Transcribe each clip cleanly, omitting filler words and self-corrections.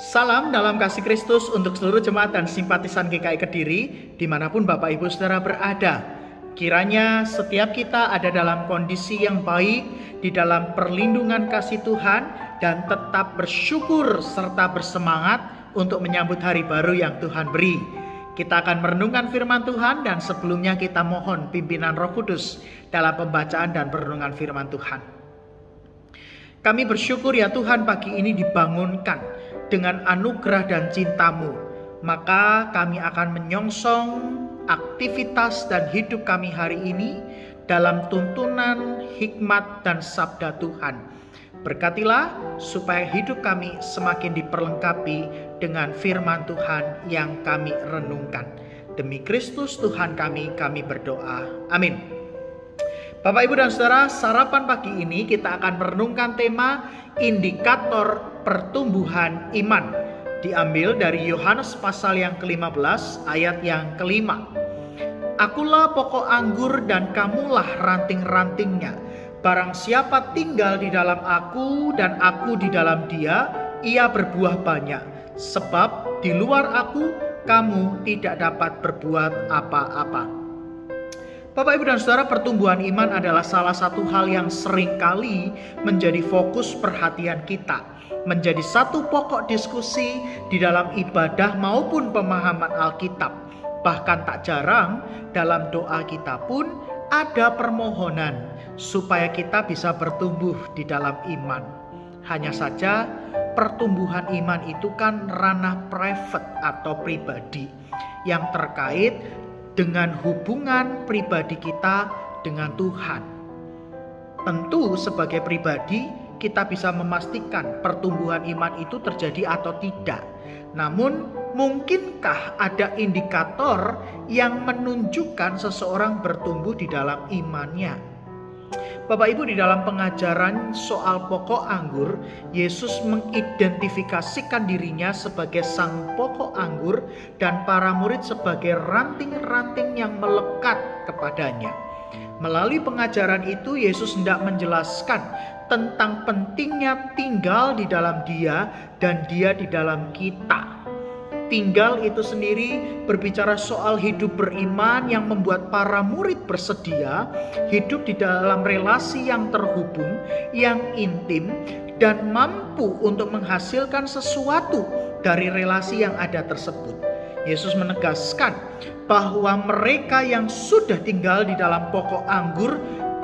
Salam dalam kasih Kristus untuk seluruh jemaat dan simpatisan GKI Kediri, dimanapun Bapak Ibu Saudara berada. Kiranya setiap kita ada dalam kondisi yang baik, di dalam perlindungan kasih Tuhan, dan tetap bersyukur serta bersemangat untuk menyambut hari baru yang Tuhan beri. Kita akan merenungkan firman Tuhan, dan sebelumnya kita mohon pimpinan Roh Kudus dalam pembacaan dan perenungan firman Tuhan. Kami bersyukur ya Tuhan, pagi ini dibangunkan dengan anugerah dan cinta-Mu. Maka kami akan menyongsong aktivitas dan hidup kami hari ini dalam tuntunan, hikmat, dan sabda Tuhan. Berkatilah supaya hidup kami semakin diperlengkapi dengan firman Tuhan yang kami renungkan. Demi Kristus Tuhan kami berdoa. Amin. Bapak, Ibu, dan Saudara, sarapan pagi ini kita akan merenungkan tema indikator pertumbuhan iman. Diambil dari Yohanes pasal yang ke-15 ayat yang ke-5. Akulah pokok anggur dan kamulah ranting-rantingnya. Barang siapa tinggal di dalam aku dan aku di dalam dia, ia berbuah banyak. Sebab di luar aku kamu tidak dapat berbuat apa-apa. Bapak, Ibu, dan Saudara, pertumbuhan iman adalah salah satu hal yang seringkali menjadi fokus perhatian kita, menjadi satu pokok diskusi di dalam ibadah maupun pemahaman Alkitab. Bahkan tak jarang dalam doa kita pun ada permohonan supaya kita bisa bertumbuh di dalam iman. Hanya saja pertumbuhan iman itu kan ranah private atau pribadi yang terkait dengan hubungan pribadi kita dengan Tuhan. Tentu sebagai pribadi kita bisa memastikan pertumbuhan iman itu terjadi atau tidak. Namun mungkinkah ada indikator yang menunjukkan seseorang bertumbuh di dalam imannya? Bapak Ibu, di dalam pengajaran soal pokok anggur, Yesus mengidentifikasikan dirinya sebagai sang pokok anggur dan para murid sebagai ranting-ranting yang melekat kepadanya. Melalui pengajaran itu, Yesus hendak menjelaskan tentang pentingnya tinggal di dalam Dia dan Dia di dalam kita. Tinggal itu sendiri berbicara soal hidup beriman yang membuat para murid bersedia hidup di dalam relasi yang terhubung, yang intim, dan mampu untuk menghasilkan sesuatu dari relasi yang ada tersebut. Yesus menegaskan bahwa mereka yang sudah tinggal di dalam pokok anggur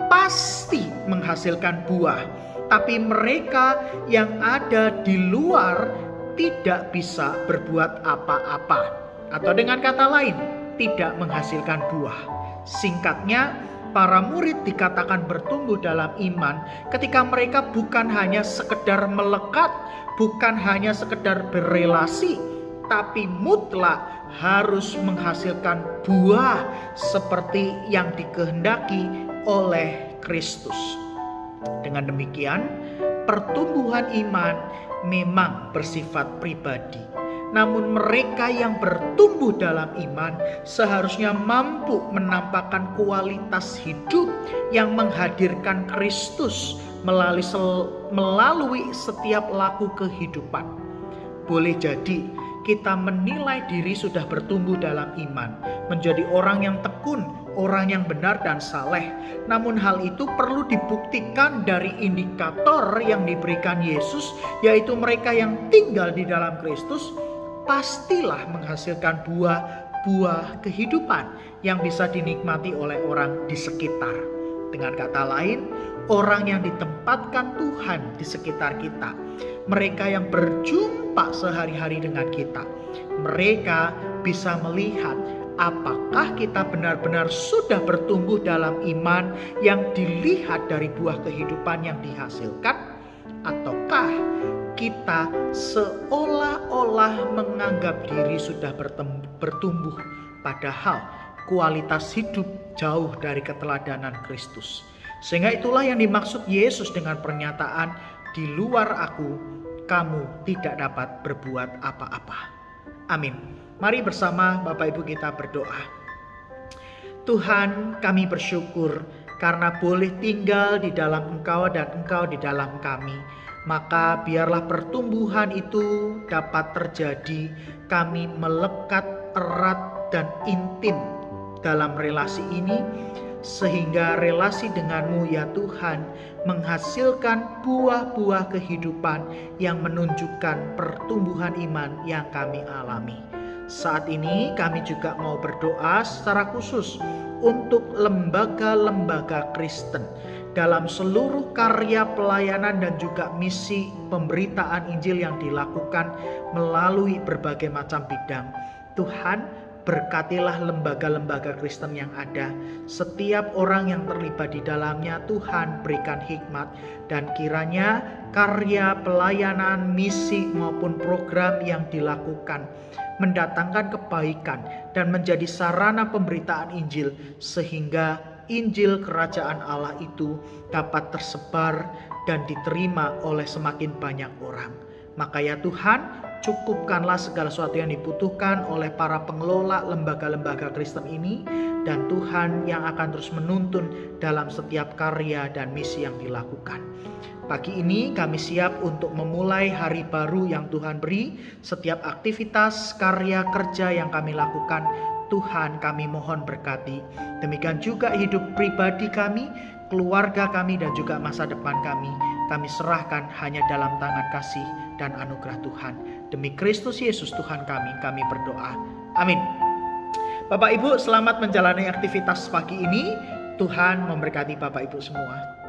pasti menghasilkan buah, tapi mereka yang ada di luar tidak bisa berbuat apa-apa, atau dengan kata lain, tidak menghasilkan buah. Singkatnya, para murid dikatakan bertumbuh dalam iman ketika mereka bukan hanya sekedar melekat, bukan hanya sekedar berelasi, tapi mutlak harus menghasilkan buah seperti yang dikehendaki oleh Kristus. Dengan demikian, pertumbuhan iman memang bersifat pribadi. Namun mereka yang bertumbuh dalam iman seharusnya mampu menampakkan kualitas hidup yang menghadirkan Kristus melalui setiap laku kehidupan. Boleh jadi kita menilai diri sudah bertumbuh dalam iman, menjadi orang yang tekun, orang yang benar dan saleh. Namun hal itu perlu dibuktikan dari indikator yang diberikan Yesus, yaitu mereka yang tinggal di dalam Kristus pastilah menghasilkan buah kehidupan yang bisa dinikmati oleh orang di sekitar. Dengan kata lain, orang yang ditempatkan Tuhan di sekitar kita, mereka yang berjumpa sehari-hari dengan kita, mereka bisa melihat apakah kita benar-benar sudah bertumbuh dalam iman yang dilihat dari buah kehidupan yang dihasilkan, ataukah kita seolah-olah menganggap diri sudah bertumbuh, padahal kualitas hidup jauh dari keteladanan Kristus. Sehingga itulah yang dimaksud Yesus dengan pernyataan, di luar aku, kamu tidak dapat berbuat apa-apa. Amin. Mari bersama Bapak Ibu kita berdoa. Tuhan, kami bersyukur karena boleh tinggal di dalam Engkau dan Engkau di dalam kami. Maka biarlah pertumbuhan itu dapat terjadi, kami melekat erat dan intim dalam relasi ini, sehingga relasi denganmu ya Tuhan menghasilkan buah-buah kehidupan yang menunjukkan pertumbuhan iman yang kami alami. Saat ini kami juga mau berdoa secara khusus untuk lembaga-lembaga Kristen dalam seluruh karya pelayanan dan juga misi pemberitaan Injil yang dilakukan melalui berbagai macam bidang. Tuhan, berkatilah lembaga-lembaga Kristen yang ada. Setiap orang yang terlibat di dalamnya, Tuhan berikan hikmat, dan kiranya karya pelayanan, misi maupun program yang dilakukan mendatangkan kebaikan dan menjadi sarana pemberitaan Injil, sehingga Injil kerajaan Allah itu dapat tersebar dan diterima oleh semakin banyak orang. Maka ya Tuhan, cukupkanlah segala sesuatu yang dibutuhkan oleh para pengelola lembaga-lembaga Kristen ini, dan Tuhan yang akan terus menuntun dalam setiap karya dan misi yang dilakukan. Pagi ini kami siap untuk memulai hari baru yang Tuhan beri. Setiap aktivitas karya kerja yang kami lakukan, Tuhan kami mohon berkati. Demikian juga hidup pribadi kami, keluarga kami, dan juga masa depan kami. Kami serahkan hanya dalam tangan kasih dan anugerah Tuhan. Demi Kristus Yesus Tuhan kami berdoa. Amin. Bapak Ibu, selamat menjalani aktivitas pagi ini. Tuhan memberkati Bapak Ibu semua.